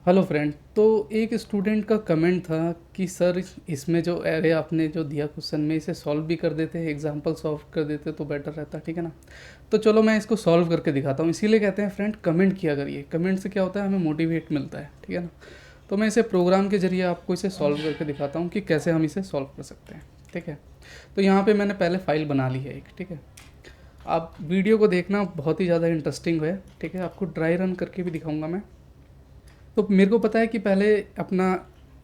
Hello friend. तो एक student का कमेंट था कि सर इसमें जो एरे आपने जो दिया क्वेश्चन में इसे सॉल्व भी कर देते, एग्जांपल सॉल्व कर देते तो बेटर रहता, ठीक है ना। तो चलो मैं इसको सॉल्व करके दिखाता हूँ। इसीलिए कहते हैं फ्रेंड कमेंट किया करिए, कमेंट से क्या होता है हमें मोटिवेट मिलता है, ठीक है ना। तो मैं इसे प्रोग्राम के जरिए आपको इसे सॉल्व करके दिखाता हूँ कि कैसे हम इसे सॉल्व कर सकते हैं, ठीक है। तो यहाँ पर मैंने पहले फ़ाइल बना ली है एक, ठीक है। आप वीडियो को देखना, बहुत ही ज़्यादा इंटरेस्टिंग है, ठीक है। आपको ड्राई रन करके भी दिखाऊंगा मैं। तो मेरे को पता है कि पहले अपना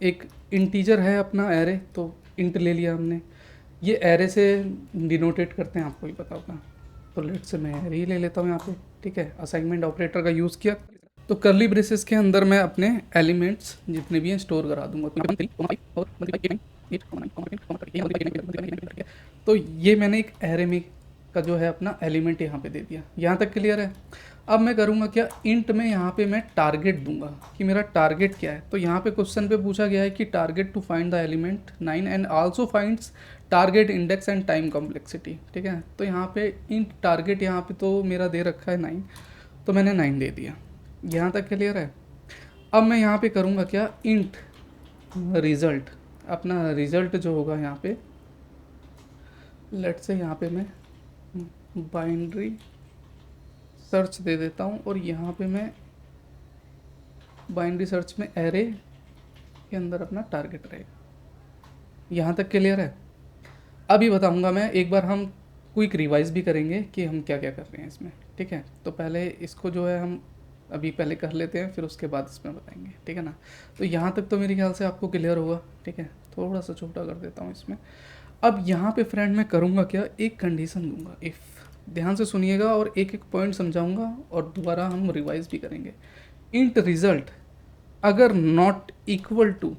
एक इंटीजर है अपना एरे, तो इंट ले लिया हमने। ये एरे से डिनोटेट करते हैं, आपको ही पता होगा। तो लेट से मैं एरे ही ले लेता हूँ यहाँ पे, ठीक है। असाइनमेंट ऑपरेटर का यूज़ किया तो करली ब्रेसेस के अंदर मैं अपने एलिमेंट्स जितने भी हैं स्टोर करा दूंगा। तो ये मैंने एक एरे में का जो है अपना एलिमेंट यहाँ पे दे दिया। यहाँ तक क्लियर है। अब मैं करूँगा क्या, इंट में यहाँ पे मैं टारगेट दूंगा कि मेरा टारगेट क्या है। तो यहाँ पे क्वेश्चन पे पूछा गया है कि target to find the element 9 and also finds target index and time complexity, ठीक है। तो यहाँ पे इंट टारगेट यहाँ पे तो मेरा दे रखा है 9, तो मैंने 9 दे दिया। यहाँ तक क्लियर है। अब मैं यहाँ पे करूँगा क्या, इंट रिज़ल्ट, अपना रिज़ल्ट जो होगा यहाँ पे, लेट से यहाँ पे मैं बाइनरी सर्च दे देता हूँ और यहाँ पे मैं बाइनरी सर्च में एरे के अंदर अपना टारगेट रहेगा। यहाँ तक क्लियर है। अभी बताऊँगा मैं, एक बार हम क्विक रिवाइज भी करेंगे कि हम क्या क्या कर रहे हैं इसमें, ठीक है। तो पहले इसको जो है हम अभी पहले कर लेते हैं, फिर उसके बाद इसमें बताएंगे, ठीक है ना। तो यहाँ तक तो मेरे ख्याल से आपको क्लियर होगा, ठीक है। थोड़ा सा छोटा कर देता हूँ इसमें। अब यहाँ पे फ्रेंड मैं करूँगा क्या, एक कंडीशन दूंगा इफ़, ध्यान से सुनिएगा और एक एक पॉइंट समझाऊंगा और दोबारा हम रिवाइज भी करेंगे। इंट रिजल्ट अगर नॉट इक्वल टू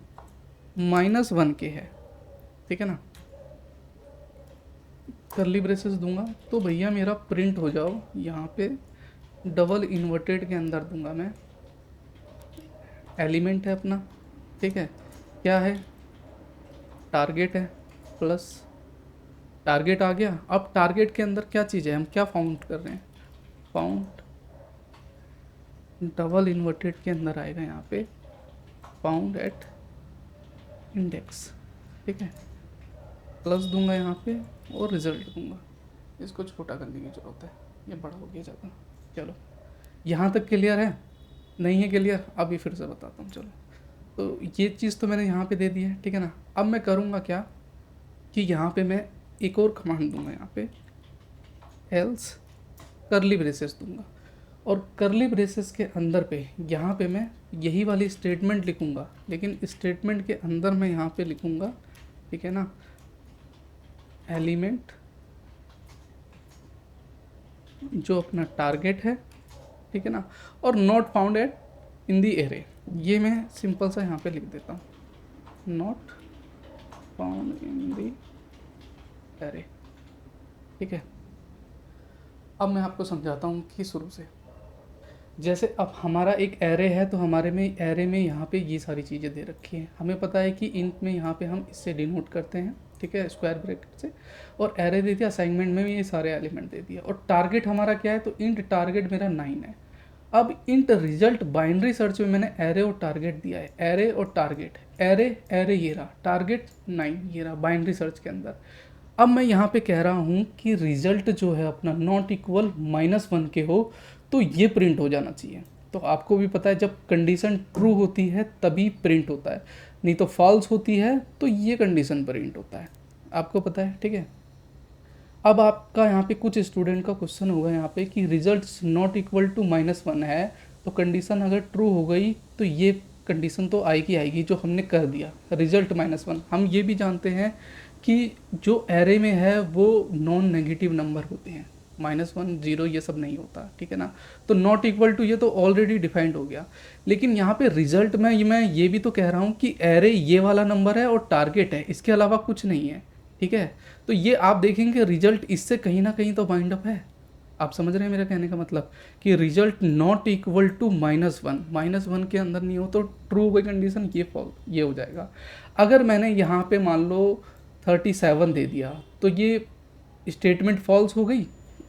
-1 के है, ठीक है ना, करली ब्रेसेस दूंगा तो भैया मेरा प्रिंट हो जाओ। यहाँ पे डबल इन्वर्टेड के अंदर दूंगा मैं, एलिमेंट है अपना, ठीक है। क्या है, टारगेट है, प्लस टारगेट आ गया। अब टारगेट के अंदर क्या चीज़ है, हम क्या फाउंड कर रहे हैं, फाउंड डबल इन्वर्टेड के अंदर आएगा यहाँ पे फाउंड एट इंडेक्स, ठीक है। प्लस दूंगा यहाँ पे और रिजल्ट दूंगा। इसको छोटा करने की ज़रूरत है, ये बड़ा हो गया ज़्यादा। चलो यहाँ तक क्लियर है, नहीं है क्लियर अभी फिर से बताता हूँ। चलो तो ये चीज़ तो मैंने यहाँ पे दे दी है, ठीक है ना। अब मैं करूँगा क्या कि यहाँ पे मैं एक और कमांड दूंगा, यहाँ पे एल्स करली ब्रेसेस दूंगा और करली ब्रेसेस के अंदर पे यहाँ पे मैं यही वाली स्टेटमेंट लिखूँगा, लेकिन स्टेटमेंट के अंदर मैं यहाँ पे लिखूँगा, ठीक है ना, एलिमेंट जो अपना टारगेट है, ठीक है ना, और not found at in the array. ये मैं सिंपल सा यहाँ पे लिख देता हूँ, not found in the array, ठीक है। अब मैं आपको समझाता हूँ कि शुरू से, जैसे अब हमारा एक एरे है तो हमारे में एरे में यहाँ पे ये सारी चीज़ें दे रखी हैं। हमें पता है कि इंट में यहाँ पे हम इससे डिनोट करते हैं, ठीक है, स्क्वायर ब्रैकेट से। और एरे दे दिया, असाइनमेंट में भी ये सारे एलिमेंट दे दिया। और टारगेट हमारा क्या है, तो इंट टारगेट मेरा 9 है। अब इंट रिजल्ट बाइनरी सर्च में मैंने एरे और टारगेट दिया है, एरे और टारगेट, एरे एरे ये रहा, टारगेट 9 ये रहा बाइनरी सर्च के अंदर। अब मैं यहाँ पे कह रहा हूँ कि रिजल्ट जो है अपना नॉट इक्वल -1 के हो तो ये प्रिंट हो जाना चाहिए। तो आपको भी पता है जब कंडीशन ट्रू होती है तभी प्रिंट होता है, नहीं तो फॉल्स होती है तो ये कंडीशन प्रिंट होता है, आपको पता है, ठीक है। अब आपका यहाँ पे कुछ स्टूडेंट का क्वेश्चन होगा यहाँ पे कि रिजल्ट नॉट इक्वल टू -1 है, तो कंडीशन अगर ट्रू हो गई तो ये कंडीशन तो आएगी आएगी जो हमने कर दिया रिजल्ट -1। हम ये भी जानते हैं कि जो एरे में है वो नॉन नेगेटिव नंबर होते हैं, -1 0 ये सब नहीं होता, ठीक है ना। तो नॉट इक्वल टू ये तो ऑलरेडी डिफाइंड हो गया। लेकिन यहाँ पे रिजल्ट में मैं ये भी तो कह रहा हूँ कि एरे ये वाला नंबर है और टारगेट है, इसके अलावा कुछ नहीं है, ठीक है। तो ये आप देखेंगे रिजल्ट इससे कहीं ना कहीं तो बाइंड अप है। आप समझ रहे हैं मेरा कहने का मतलब कि रिजल्ट नॉट इक्वल टू -1 के अंदर नहीं हो तो ट्रू हो गई कंडीशन, ये फॉल्स ये हो जाएगा। अगर मैंने यहाँ पे मान लो 37 दे दिया तो ये स्टेटमेंट फॉल्स हो गई,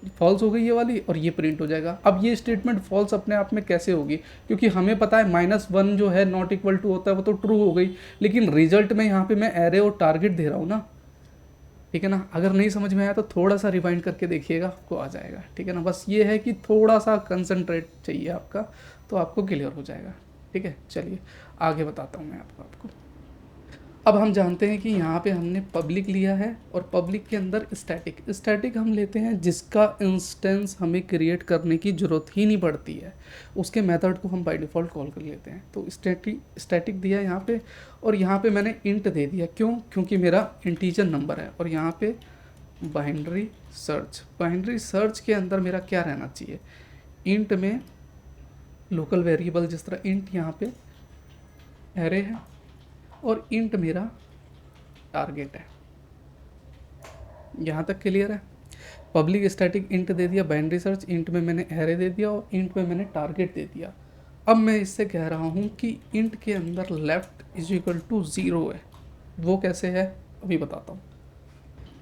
फॉल्स हो गई ये वाली और ये प्रिंट हो जाएगा। अब ये स्टेटमेंट फॉल्स अपने आप में कैसे होगी, क्योंकि हमें पता है -1 जो है नॉट इक्वल टू होता है वो तो ट्रू हो गई, लेकिन रिजल्ट में यहाँ पे मैं एरे और टारगेट दे रहा हूँ ना, ठीक है ना। अगर नहीं समझ में आया तो थोड़ा सा रिवाइंड करके देखिएगा, आपको आ जाएगा, ठीक है ना। बस ये है कि थोड़ा सा कंसंट्रेट चाहिए आपका, तो आपको क्लियर हो जाएगा, ठीक है। चलिए आगे बताता हूँ मैं आपको। अब हम जानते हैं कि यहाँ पे हमने पब्लिक लिया है और पब्लिक के अंदर स्टैटिक हम लेते हैं जिसका इंस्टेंस हमें क्रिएट करने की ज़रूरत ही नहीं पड़ती है, उसके मेथड को हम बाय डिफ़ॉल्ट कॉल कर लेते हैं। तो स्टैटिक दिया यहाँ पे, और यहाँ पे मैंने इंट दे दिया, क्यों? क्योंकि मेरा इंटीजर नंबर है। और यहाँ पे बाइनरी सर्च के अंदर मेरा क्या रहना चाहिए, इंट में लोकल वेरिएबल, जिस तरह इंट यहाँ पे एरे है और इंट मेरा टारगेट है। यहाँ तक क्लियर है। पब्लिक स्टैटिक इंट दे दिया, बाइनरी सर्च इंट में मैंने एरे दे दिया और इंट में मैंने टारगेट दे दिया। अब मैं इससे कह रहा हूँ कि इंट के अंदर लेफ्ट इज इक्वल टू 0 है। वो कैसे है अभी बताता हूँ।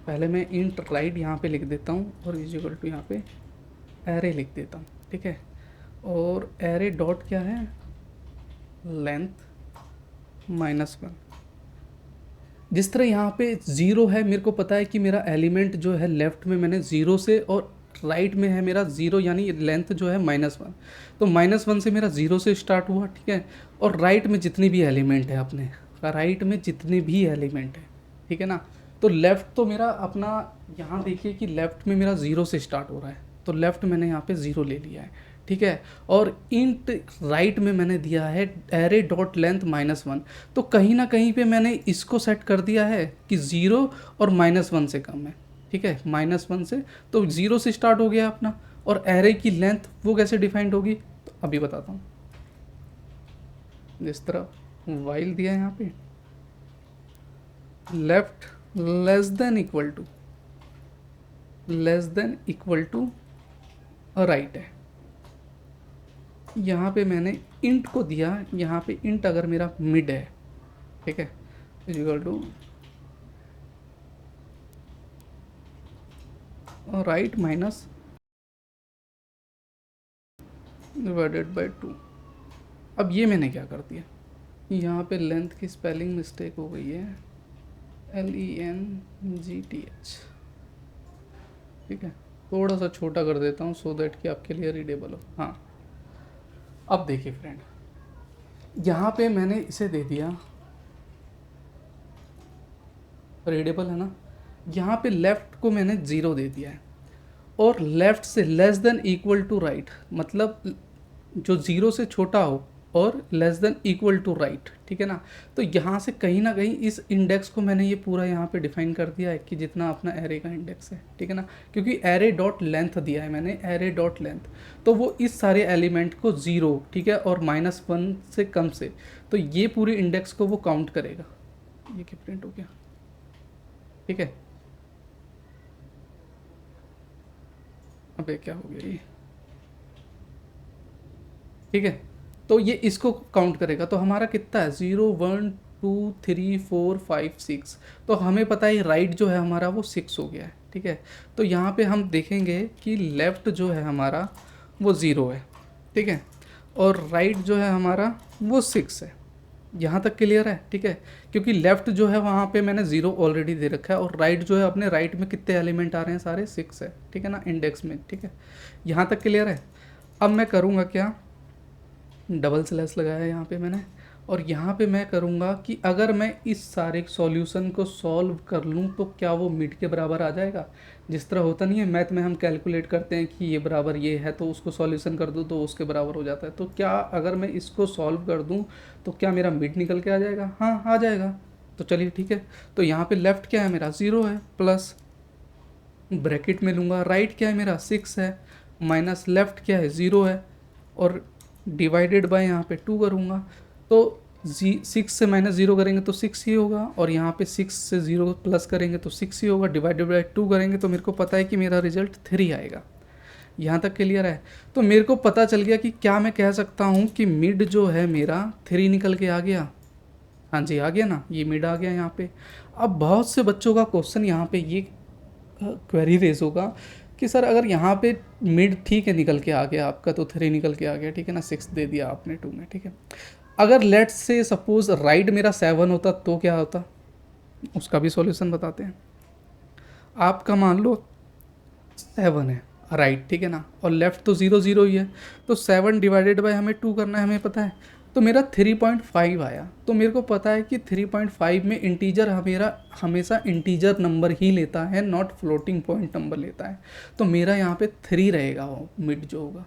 पहले मैं इंट राइट यहाँ पे लिख देता हूँ और इज इक्वल टू यहाँ पे एरे लिख देता हूँ, ठीक है। और एरे डॉट क्या है, लेंथ -1। जिस तरह यहाँ पे 0 है, मेरे को पता है कि मेरा एलिमेंट जो है लेफ़्ट में मैंने 0 से, और राइट में है मेरा 0, यानी लेंथ जो है -1। तो -1 से मेरा 0 से स्टार्ट हुआ, ठीक है। और राइट में जितनी भी एलिमेंट है अपने, राइट में जितने भी एलिमेंट है, ठीक है ना। तो लेफ़्ट तो मेरा अपना, यहाँ देखिए कि लेफ़्ट में मेरा 0 से स्टार्ट हो रहा है, तो लेफ़्ट मैंने यहाँ पे 0 ले लिया है, ठीक है। और इंट राइट में मैंने दिया है एरे डॉट लेंथ -1। तो कहीं ना कहीं पे मैंने इसको सेट कर दिया है कि 0 और -1 से कम है, ठीक है। -1 से, तो 0 से स्टार्ट हो गया अपना। और एरे की लेंथ वो कैसे डिफाइंड होगी, तो अभी बताता हूँ। जिस तरह वाइल दिया है यहाँ पे, left less than equal to right है। यहाँ पे मैंने इंट को दिया, यहाँ पे इंट अगर मेरा मिड है, ठीक है, equal to right minus divided by 2। अब ये मैंने क्या कर दिया, यहाँ पे लेंथ की स्पेलिंग मिस्टेक हो गई है, LENGTH, ठीक है। थोड़ा सा छोटा कर देता हूँ सो दैट कि आपके लिए रीडेबल हो। हाँ, अब देखिए फ्रेंड, यहाँ पे मैंने इसे दे दिया, रीडेबल है ना। यहाँ पे लेफ़्ट को मैंने 0 दे दिया है, और लेफ़्ट से less than equal to right, मतलब जो 0 से छोटा हो और less than equal to right, ठीक है ना। तो यहाँ से कहीं ना कहीं इस इंडेक्स को मैंने ये पूरा यहाँ पे डिफाइन कर दिया है कि जितना अपना एरे का इंडेक्स है, ठीक है ना। क्योंकि एरे डॉट लेंथ दिया है मैंने, एरे डॉट लेंथ, तो वो इस सारे एलिमेंट को 0, ठीक है, और -1 से कम से, तो ये पूरे इंडेक्स को वो काउंट करेगा। ये क्या प्रिंट हो गया, ठीक है। अबे क्या हो गया ये, ठीक है। तो ये इसको काउंट करेगा, तो हमारा कितना है 0 1 2 3 4 5 6। तो हमें पता है राइट जो है हमारा वो 6 हो गया है, ठीक है। तो यहाँ पे हम देखेंगे कि लेफ़्ट जो है हमारा वो 0 है, ठीक है, और राइट जो है हमारा वो 6 है। यहाँ तक क्लियर है, ठीक है। क्योंकि लेफ़्ट जो है वहाँ पे मैंने 0 ऑलरेडी दे रखा है, और राइट जो है अपने राइट में कितने एलिमेंट आ रहे हैं, सारे 6 है, ठीक है ना, इंडेक्स में, ठीक है। यहाँ तक क्लियर है। अब मैं करूँगा क्या, डबल स्लैश लगाया है यहाँ पे मैंने, और यहाँ पे मैं करूँगा कि अगर मैं इस सारे सॉल्यूशन को सॉल्व कर लूँ तो क्या वो मिड के बराबर आ जाएगा। जिस तरह होता नहीं है मैथ में, हम कैलकुलेट करते हैं कि ये बराबर ये है तो उसको सॉल्यूशन कर दूँ तो उसके बराबर हो जाता है। तो क्या अगर मैं इसको सॉल्व कर दूँ तो क्या मेरा मिड निकल के आ जाएगा? हाँ, आ जाएगा। तो चलिए ठीक है। तो यहाँ पे लेफ़्ट क्या है मेरा 0 है, प्लस ब्रैकेट में लूँगा, राइट क्या है मेरा 6 है, माइनस लेफ़्ट क्या है 0 है, और डिवाइडेड बाय यहाँ पे 2 करूँगा। तो 6 से -0 करेंगे तो 6 ही होगा, और यहाँ पे 6 से 0 प्लस करेंगे तो 6 ही होगा, डिवाइडेड बाय 2 करेंगे तो मेरे को पता है कि मेरा रिजल्ट 3 आएगा। यहाँ तक क्लियर है। तो मेरे को पता चल गया कि क्या मैं कह सकता हूँ कि मिड जो है मेरा 3 निकल के आ गया। हाँ जी, आ गया ना, ये मिड आ गया यहाँ पे। अब बहुत से बच्चों का क्वेश्चन यहाँ पे ये क्वेरी रेज होगा कि सर अगर यहाँ पे मिड ठीक है निकल के आ गया आपका, तो 3 निकल के आ गया, ठीक है ना, 6 दे दिया आपने 2 में, ठीक है। अगर लेट्स से सपोज राइट मेरा 7 होता तो क्या होता, उसका भी सॉल्यूशन बताते हैं। आपका मान लो 7 है राइट, ठीक है ना, और लेफ्ट तो 0 0 ही है, तो 7 डिवाइडेड बाय हमें 2 करना है, हमें पता है, तो मेरा 3.5 आया। तो मेरे को पता है कि 3.5 में इंटीजर मेरा हमेशा इंटीजर नंबर ही लेता है, नॉट फ्लोटिंग पॉइंट नंबर लेता है। तो मेरा यहाँ पे 3 रहेगा वो मिड जो होगा।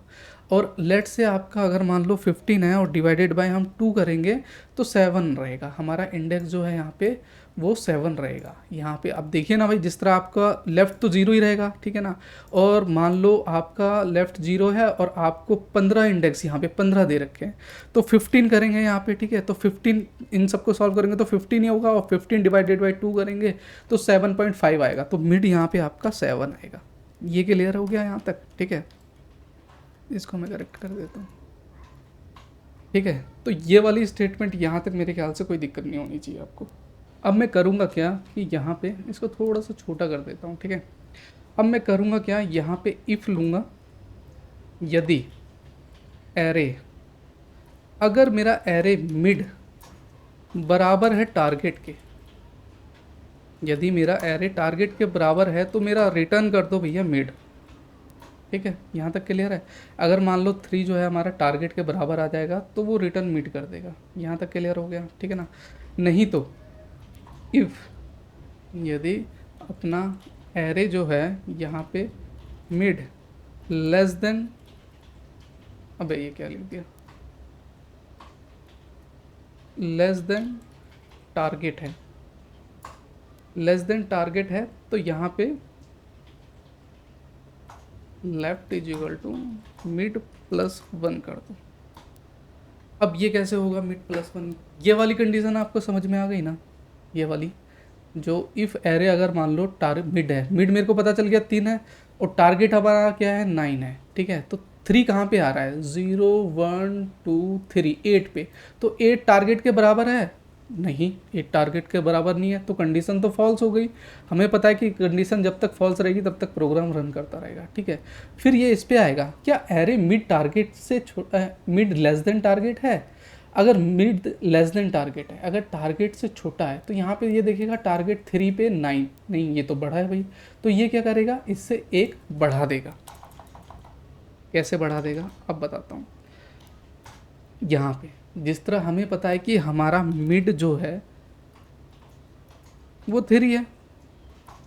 और लेट से आपका अगर मान लो 15 है और डिवाइडेड बाय हम 2 करेंगे तो 7 रहेगा, हमारा इंडेक्स जो है यहाँ पे वो 7 रहेगा। यहाँ पे अब देखिए ना भाई, जिस तरह आपका लेफ़्ट तो 0 ही रहेगा, ठीक है ना, और मान लो आपका लेफ़्ट 0 है और आपको 15 इंडेक्स यहाँ पे 15 दे रखे हैं, तो 15 करेंगे यहाँ पे, ठीक है, तो 15 इन सबको सॉल्व करेंगे तो 15 ही होगा, और 15 डिवाइडेड बाई 2 करेंगे तो 7.5 आएगा। तो मिड यहाँ पे आपका 7 आएगा। ये क्लियर हो गया यहाँ तक, ठीक है। इसको मैं करेक्ट कर देता हूँ, ठीक है। तो ये वाली स्टेटमेंट यहाँ तक मेरे ख्याल से कोई दिक्कत नहीं होनी चाहिए आपको। अब मैं करूँगा क्या कि यहाँ पे इसको थोड़ा सा छोटा कर देता हूँ, ठीक है। अब मैं करूँगा क्या, यहाँ पे इफ़ लूँगा, यदि एरे, अगर मेरा एरे मिड बराबर है टारगेट के, यदि मेरा एरे टारगेट के बराबर है तो मेरा रिटर्न कर दो भैया मिड, ठीक है। यहाँ तक क्लियर है। अगर मान लो 3 जो है हमारा टारगेट के बराबर आ जाएगा तो वो रिटर्न मिड कर देगा। यहाँ तक क्लियर हो गया, ठीक है ना। नहीं तो इफ़, यदि अपना एरे जो है यहाँ पे मिड लेस देन, अबे ये क्या लिख दिया, लेस देन टारगेट है, लेस देन टारगेट है, तो यहाँ पे left is equal to mid plus 1 कर दो। अब ये कैसे होगा मिड प्लस 1, ये वाली कंडीशन आपको समझ में आ गई ना। ये वाली जो इफ़ एरे अगर मान लो मिड है, मिड मेरे को पता चल गया 3 है, और टारगेट हमारा क्या है 9 है, ठीक है। तो 3 कहाँ पे आ रहा है, 0 1 2 3 8 पे, तो 8 टारगेट के बराबर है नहीं, 8 टारगेट के बराबर नहीं है, तो कंडीशन तो फॉल्स हो गई। हमें पता है कि कंडीशन जब तक फॉल्स रहेगी तब तक प्रोग्राम रन करता रहेगा, ठीक है। फिर ये इस पे आएगा, क्या एरे मिड टारगेट से छोटा, मिड लेस देन टारगेट है। अगर मिड लेस देन टारगेट है, अगर टारगेट से छोटा है, तो यहाँ पे ये देखेगा टारगेट 3 पे 9, नहीं ये तो बढ़ा है भाई, तो ये क्या करेगा, इससे 1 बढ़ा देगा। कैसे बढ़ा देगा अब बताता हूँ। यहाँ पे जिस तरह हमें पता है कि हमारा मिड जो है वो 3 है,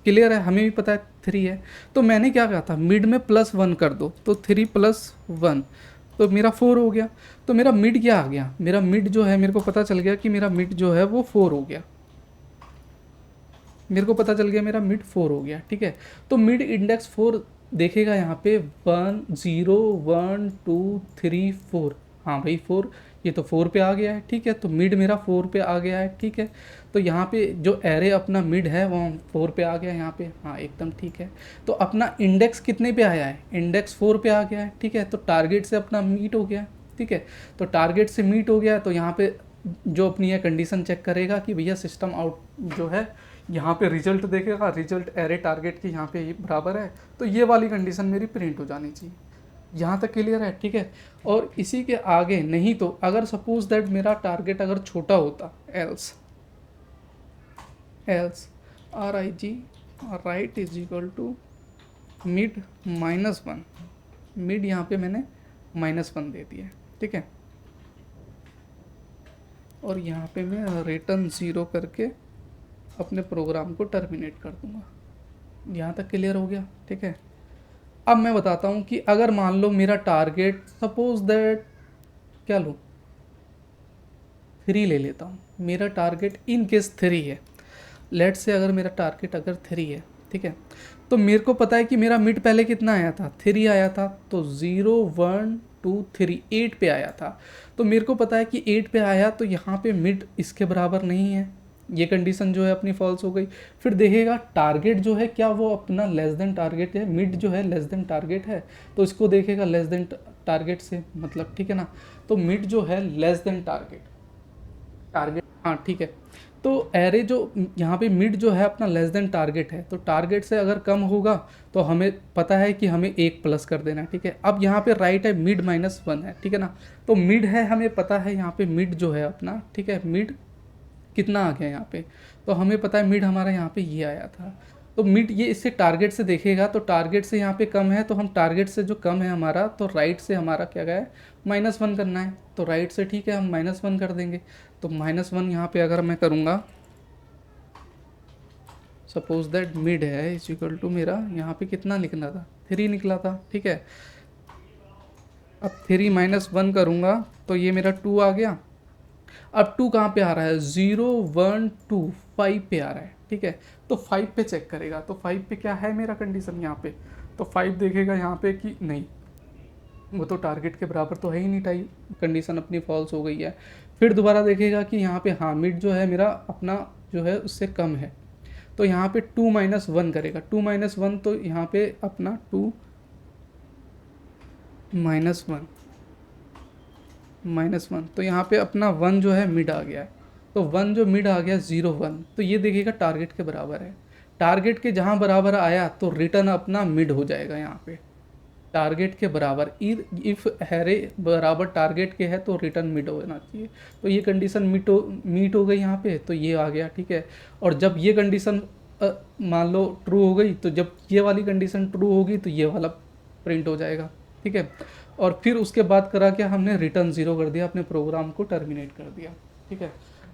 क्लियर है, हमें भी पता है 3 है, तो मैंने क्या कहा था, मिड में +1 कर दो, तो 3 + 1 तो मेरा 4 हो गया। तो मेरा मिड क्या आ गया, मेरा मिड जो है मेरे को पता चल गया कि मेरा मिड जो है वो 4 हो गया, मेरे को पता चल गया मेरा मिड 4 हो गया, ठीक है। तो मिड इंडेक्स 4 देखेगा यहाँ पे 1 0 1 2 3 4, हाँ भाई 4, ये तो 4 पे आ गया है, ठीक है। तो मिड मेरा 4 पे आ गया है, ठीक है। तो यहाँ पे जो एरे अपना मिड है वो 4 पे आ गया यहाँ पे, हाँ एकदम ठीक है। तो अपना इंडेक्स कितने पे आया है, इंडेक्स 4 पे आ गया है, ठीक है। तो टारगेट से अपना मीट हो गया, ठीक है। तो टारगेट से मीट हो गया, तो यहाँ पे जो अपनी है कंडीशन चेक करेगा कि भैया सिस्टम आउट जो है यहाँ पे रिजल्ट देखेगा, रिजल्ट एरे टारगेट की यहाँ पे बराबर है, तो ये वाली कंडीशन मेरी प्रिंट हो जानी चाहिए। यहाँ तक क्लियर है, ठीक है। और इसी के आगे नहीं तो अगर सपोज दैट मेरा टारगेट अगर छोटा होता, else RIG right is equal to mid -1, mid यहाँ पे मैंने -1 दे दिया, ठीक है। और यहाँ पे मैं रिटर्न 0 करके अपने प्रोग्राम को टर्मिनेट कर दूंगा। यहाँ तक क्लियर हो गया, ठीक है। अब मैं बताता हूँ कि अगर मान लो मेरा टारगेट सपोज दैट क्या लूँ, 3 ले लेता हूँ, मेरा टारगेट इन केस 3 है, लेट से अगर मेरा टारगेट अगर 3 है, ठीक है। तो मेरे को पता है कि मेरा मिड पहले कितना आया था, 3 आया था, तो 0 1 2 3 8 पे आया था। तो मेरे को पता है कि 8 पे आया, तो यहाँ पे मिड इसके बराबर नहीं है, ये कंडीशन जो है अपनी फॉल्स हो गई। फिर देखेगा टारगेट जो है क्या वो अपना लेस देन टारगेट है, मिड जो है लेस देन टारगेट है, तो इसको देखेगा लेस देन टारगेट से, मतलब ठीक है ना। तो मिड जो है लेस देन टारगेट, टारगेट, हाँ ठीक है। तो एरे जो यहाँ पे मिड जो है अपना लेस देन टारगेट है, तो टारगेट से अगर कम होगा तो हमें पता है कि हमें एक प्लस कर देना है, ठीक है। अब यहाँ पे राइट है मिड -1 है, ठीक है ना। तो मिड है, हमें पता है यहाँ पे मिड जो है अपना, ठीक है, मिड कितना आ गया यहाँ पे, तो हमें पता है मिड हमारा यहाँ पे ये आया था। तो मिड ये इससे टारगेट से देखेगा, तो टारगेट से यहाँ पे कम है, तो हम टारगेट से जो कम है हमारा, तो राइट से हमारा क्या गया है, -1 करना है। तो राइट से ठीक है हम -1 कर देंगे। तो -1 यहाँ पे अगर मैं करूँगा, सपोज दैट मिड है इज इक्वल टू मेरा यहाँ पे कितना निकला था, 3 निकला था, ठीक है। अब 3 -1 करूँगा तो ये मेरा 2 आ गया। अब 2 कहाँ पे आ रहा है, 0 1 2 5 पे आ रहा है, ठीक है। तो 5 पे चेक करेगा, तो 5 पे क्या है मेरा कंडीशन यहाँ पे, तो 5 देखेगा यहाँ पे कि नहीं, वो तो टारगेट के बराबर तो है ही नहीं, टाइप कंडीशन अपनी फॉल्स हो गई है। फिर दोबारा देखेगा कि यहाँ पे हाँ मिड जो है मेरा अपना जो है उससे कम है, तो यहाँ पे 2 -1 करेगा। 2 -1 तो यहाँ पे अपना 2 -1 तो यहाँ पे अपना 1 जो है मिड आ गया है। तो 1 जो मिड आ गया 0 1, तो ये देखिएगा टारगेट के बराबर है। टारगेट के जहाँ बराबर आया तो रिटर्न अपना मिड हो जाएगा यहाँ पे, टारगेट के बराबर। इफ़ हैरे बराबर टारगेट के है तो रिटर्न मिड होना चाहिए। तो ये कंडीशन मीट हो गई यहाँ पे, तो ये आ गया, ठीक है। और जब ये कंडीशन मान लो ट्रू हो गई, तो जब ये वाली कंडीशन ट्रू होगी तो ये वाला प्रिंट हो जाएगा, ठीक है। और फिर उसके बाद करा क्या, हमने रिटर्न 0 कर दिया, अपने प्रोग्राम को टर्मिनेट कर दिया, ठीक है।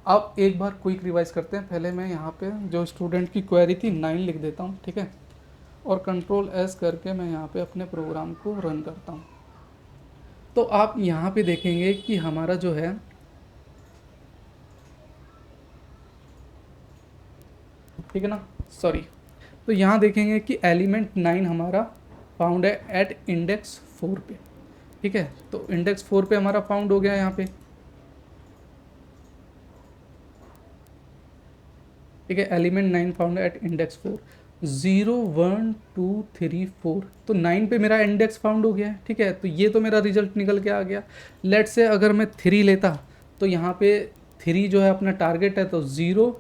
अब एक बार क्विक रिवाइज करते हैं। पहले मैं यहाँ पे जो स्टूडेंट की क्वेरी थी 9 लिख देता हूँ, ठीक है, और Ctrl+S करके मैं यहाँ पे अपने प्रोग्राम को रन करता हूँ। तो आप यहाँ पे देखेंगे कि हमारा जो है ठीक है ना, सॉरी, तो यहाँ देखेंगे कि एलिमेंट 9 हमारा फाउंड है एट इंडेक्स 4 पे, ठीक है। तो इंडेक्स 4 पे हमारा फाउंड हो गया यहाँ पे, ठीक है। एलिमेंट 9 फाउंड एट इंडेक्स 4, 0 1 2 3 4, तो 9 पे मेरा इंडेक्स फाउंड हो गया है, ठीक है। तो ये तो मेरा रिजल्ट निकल के आ गया। लेट से अगर मैं 3 लेता, तो यहाँ पे 3 जो है अपना टारगेट है, तो 0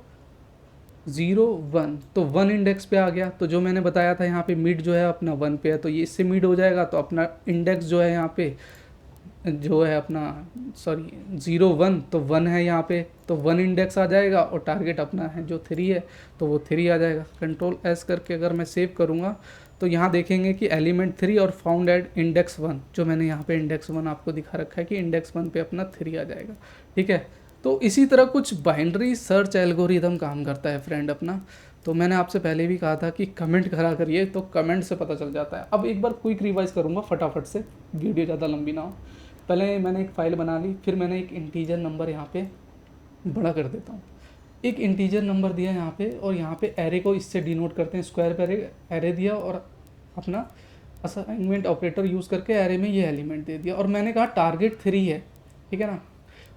0 1, तो 1 इंडेक्स पे आ गया। तो जो मैंने बताया था यहाँ पे मिड जो है अपना 1 पे है, तो ये इससे मिड हो जाएगा। तो अपना इंडेक्स जो है यहाँ पे जो है अपना, सॉरी 0 1, तो 1 है यहाँ पे, तो 1 इंडेक्स आ जाएगा, और टारगेट अपना है जो 3 है, तो वो 3 आ जाएगा। Ctrl+S करके अगर मैं सेव करूँगा, तो यहाँ देखेंगे कि एलिमेंट 3 और फाउंड एट इंडेक्स 1, जो मैंने यहाँ पे इंडेक्स 1 आपको दिखा रखा है कि इंडेक्स 1 पे अपना 3 आ जाएगा, ठीक है। तो इसी तरह कुछ बाइनरी सर्च एल्गोरिदम काम करता है फ्रेंड अपना। तो मैंने आपसे पहले भी कहा था कि कमेंट करा करिए, तो कमेंट से पता चल जाता है। अब एक बार क्विक रिवाइज करूँगा फटाफट से, वीडियो ज़्यादा लंबी ना हो। पहले मैंने एक फ़ाइल बना ली, फिर मैंने एक इंटीजर नंबर यहाँ पे बड़ा कर देता हूँ, एक इंटीजर नंबर दिया यहाँ पे, और यहाँ पे एरे को इससे डिनोट करते हैं, स्क्वायर पे एरे दिया, और अपना असाइनमेंट ऑपरेटर यूज़ करके एरे में ये एलिमेंट दे दिया, और मैंने कहा टारगेट 3 है, ठीक है ना।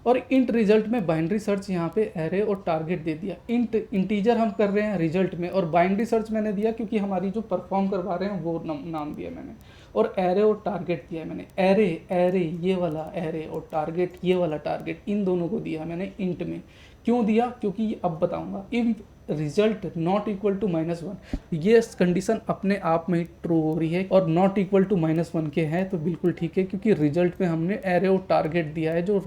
और इंट रिजल्ट में बाइनरी सर्च यहाँ पे एरे और टारगेट दे दिया। इंटीजर हम कर रहे हैं रिजल्ट में, और बाइनरी सर्च मैंने दिया क्योंकि हमारी जो परफॉर्म करवा रहे हैं वो नाम दिया मैंने, और एरे और टारगेट दिया मैंने। एरे ये वाला एरे, और टारगेट ये वाला टारगेट, इन दोनों को दिया मैंने इंट में। क्यों दिया, क्योंकि अब बताऊंगा। If result not equal to -1, ये कंडीशन अपने आप में ट्रू हो रही है, और नॉट इक्वल टू -1 के हैं तो बिल्कुल ठीक है, क्योंकि रिजल्ट में हमने एरे और टारगेट दिया है, जो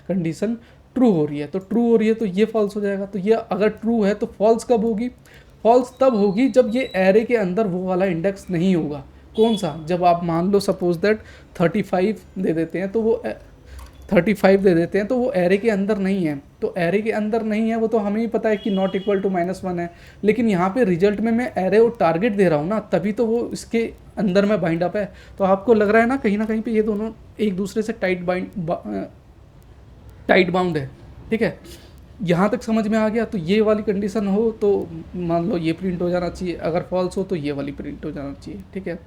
कंडीशन ट्रू हो रही है। तो ट्रू हो रही है तो ये फॉल्स हो जाएगा। तो ये अगर ट्रू है तो फॉल्स कब होगी, फॉल्स तब होगी जब ये एरे के अंदर वो वाला इंडेक्स नहीं होगा। कौन सा, जब आप मान लो सपोज दैट 35 दे देते हैं, तो वो 35 दे देते हैं, तो वो एरे के अंदर नहीं है। तो एरे के अंदर नहीं है, वो तो हमें ही पता है कि नॉट इक्वल टू -1 है, लेकिन यहाँ पे रिजल्ट में मैं एरे और टारगेट दे रहा हूँ ना, तभी तो वो इसके अंदर में बाइंड अप है। तो आपको लग रहा है ना कहीं पे ये दोनों एक दूसरे से टाइट बाउंड है, ठीक है। यहाँ तक समझ में आ गया। तो ये वाली कंडीशन हो तो मान लो ये प्रिंट हो जाना चाहिए, अगर फॉल्स हो तो ये वाली प्रिंट हो जाना चाहिए, ठीक है।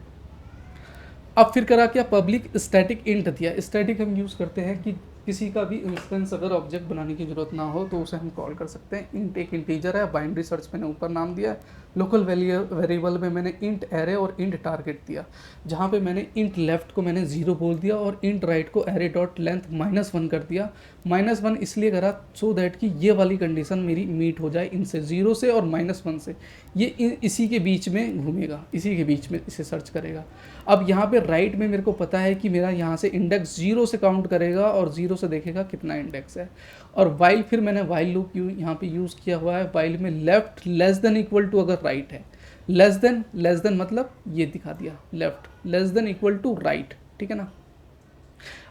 अब फिर करा क्या, पब्लिक स्टैटिक इंट दिया। स्टैटिक हम यूज़ करते हैं कि किसी का भी इंस्टेंस अगर ऑब्जेक्ट बनाने की ज़रूरत ना हो तो उसे हम कॉल कर सकते हैं इंट। एक इंटीजर है, बाइनरी सर्च मैंने ऊपर नाम दिया है, लोकल वेरिएबल में मैंने इंट एरे और इंट टारगेट दिया, जहाँ पे मैंने इंट लेफ्ट को मैंने 0 बोल दिया और इंट राइट को एरे डॉट लेंथ -1 कर दिया। -1 इसलिए करा सो दैट कि ये वाली कंडीशन मेरी मीट हो जाए इनसे, 0 से और -1 से, ये इसी के बीच में घूमेगा, इसी के बीच में इसे सर्च करेगा। अब यहाँ पे राइट में मेरे को पता है कि मेरा यहाँ से इंडेक्स 0 से काउंट करेगा और 0 से देखेगा कितना इंडेक्स है। और वाइल, फिर मैंने वाइल लूप यहाँ पे यूज़ किया हुआ है। वाइल में left less than equal to अगर राइट है, लेस देन मतलब ये दिखा दिया, left less than equal to right, ठीक है ना।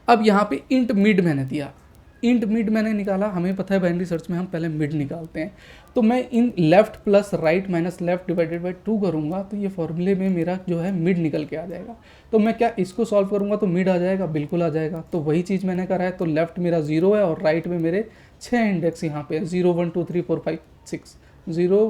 अब यहाँ पे इंट मिड मैंने दिया, इंट मिड मैंने निकाला, हमें पता है बाइनरी सर्च में हम पहले मिड निकालते हैं, तो मैं in left plus right minus left divided by 2 करूँगा तो ये फॉर्मूले में मेरा जो है मिड निकल के आ जाएगा। तो मैं क्या इसको सॉल्व करूँगा तो मिड आ जाएगा, बिल्कुल आ जाएगा। तो वही चीज़ मैंने करा है। तो लेफ्ट मेरा 0 है और राइट में मेरे 6 इंडेक्स यहाँ पे 0 1 2 3 4 5 6, 0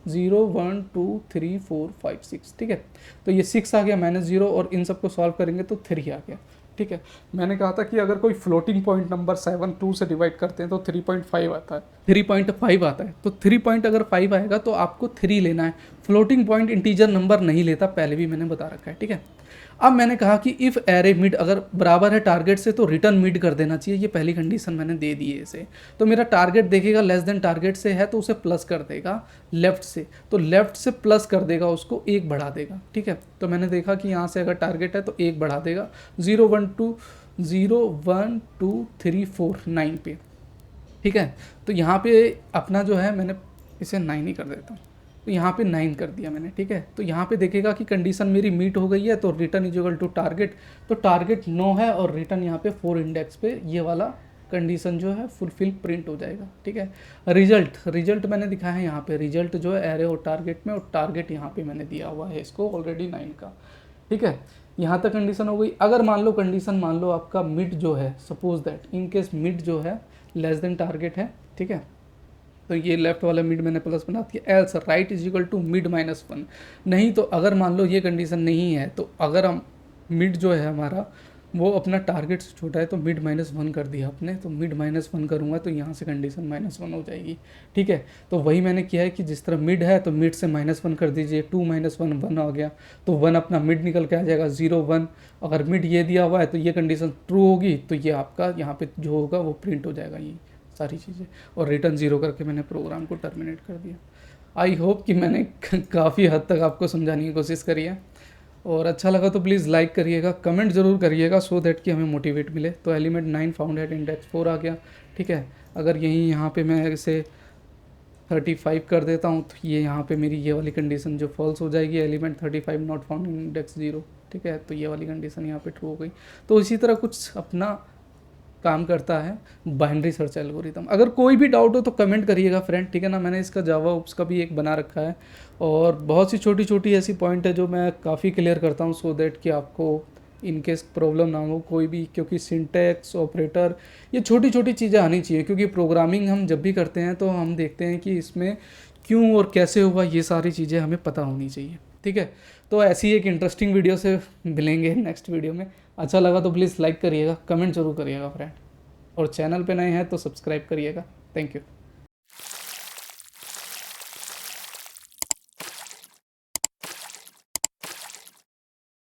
0 1 2 3 4 5 6, ठीक है। तो ये 6 आ गया -0 और इन सबको सॉल्व करेंगे तो 3 आ गया, ठीक है। मैंने कहा था कि अगर कोई फ्लोटिंग पॉइंट नंबर 7 2 से डिवाइड करते हैं तो 3.5 आता है, 3.5 आता है। तो 3 पॉइंट अगर 5 आएगा तो आपको 3 लेना है। फ्लोटिंग पॉइंट इंटीजर नंबर नहीं लेता, पहले भी मैंने बता रखा है, ठीक है। अब मैंने कहा कि इफ़ एरे मिड अगर बराबर है टारगेट से तो रिटर्न मिड कर देना चाहिए, ये पहली कंडीशन मैंने दे दी है इसे। तो मेरा टारगेट देखेगा लेस देन टारगेट से है तो उसे प्लस कर देगा लेफ्ट से, तो लेफ्ट से प्लस कर देगा, उसको 1 बढ़ा देगा, ठीक है। तो मैंने देखा कि यहाँ से अगर टारगेट है तो 1 बढ़ा देगा 0 1 2 3 4 9 पे, ठीक है। तो यहाँ पे अपना जो है मैंने इसे 9 ही कर देता हूँ, तो यहाँ पे 9 कर दिया मैंने, ठीक है। तो यहाँ पे देखेगा कि कंडीशन मेरी मीट हो गई है तो return is equal to target, तो टारगेट 9 है और रिटर्न यहाँ पे 4 इंडेक्स पे ये वाला कंडीशन जो है फुलफिल प्रिंट हो जाएगा, ठीक है। रिजल्ट मैंने दिखाया है यहाँ पे, रिजल्ट जो है एरे और टारगेट में, और टारगेट यहाँ पे मैंने दिया हुआ है इसको ऑलरेडी 9 का, ठीक है। यहाँ तक कंडीशन हो गई। अगर मान लो कंडीशन मान लो आपका मिड जो है, suppose that in case mid जो है लेस देन टारगेट है, ठीक है, तो ये लेफ्ट वाला मिड मैंने प्लस बना दिया। Else right is equal to mid -1, नहीं तो अगर मान लो ये कंडीशन नहीं है तो अगर हम मिड जो है हमारा वो अपना टारगेट से छोटा है तो मिड -1 कर दिया आपने, तो मिड -1 करूँगा तो यहाँ से कंडीशन -1 हो जाएगी, ठीक है। तो वही मैंने किया है कि जिस तरह मिड है तो मिड से -1 कर दीजिए, 2 -1 1 आ गया, तो 1 अपना मिड निकल के आ जाएगा, 0 1। अगर मिड ये दिया हुआ है तो ये कंडीशन ट्रू होगी तो ये आपका यहाँ पे जो होगा वो प्रिंट हो जाएगा, ये सारी चीज़ें, और रिटर्न 0 करके मैंने प्रोग्राम को टर्मिनेट कर दिया। आई होप कि मैंने काफ़ी हद तक आपको समझाने की कोशिश करी है, और अच्छा लगा तो प्लीज़ लाइक करिएगा, कमेंट ज़रूर करिएगा सो दैट कि हमें मोटिवेट मिले। तो एलिमेंट 9 फाउंड एट इंडेक्स 4 आ गया, ठीक है। अगर यहीं यहाँ पे मैं इसे 35 कर देता हूँ तो ये यहाँ पे मेरी ये वाली कंडीशन जो फॉल्स हो जाएगी, element 35 not found in index 0, ठीक है। तो ये वाली कंडीशन यहाँ पे ट्रू हो गई। तो इसी तरह कुछ अपना काम करता है बाइनरी सर्च एल्गोरिथम। अगर कोई भी डाउट हो तो कमेंट करिएगा फ्रेंड, ठीक है ना। मैंने इसका जावा ओप्स का भी एक बना रखा है, और बहुत सी छोटी छोटी ऐसी पॉइंट है जो मैं काफ़ी क्लियर करता हूँ सो दैट कि आपको इनकेस प्रॉब्लम ना हो कोई भी, क्योंकि सिंटैक्स ऑपरेटर ये छोटी छोटी चीज़ें आनी चाहिए, क्योंकि प्रोग्रामिंग हम जब भी करते हैं तो हम देखते हैं कि इसमें क्यों और कैसे हुआ, ये सारी चीज़ें हमें पता होनी चाहिए, ठीक है। तो ऐसी एक इंटरेस्टिंग वीडियो से मिलेंगे नेक्स्ट वीडियो में। अच्छा लगा तो प्लीज़ लाइक करिएगा, कमेंट जरूर करिएगा फ्रेंड, और चैनल पे नए हैं तो सब्सक्राइब करिएगा। Thank you.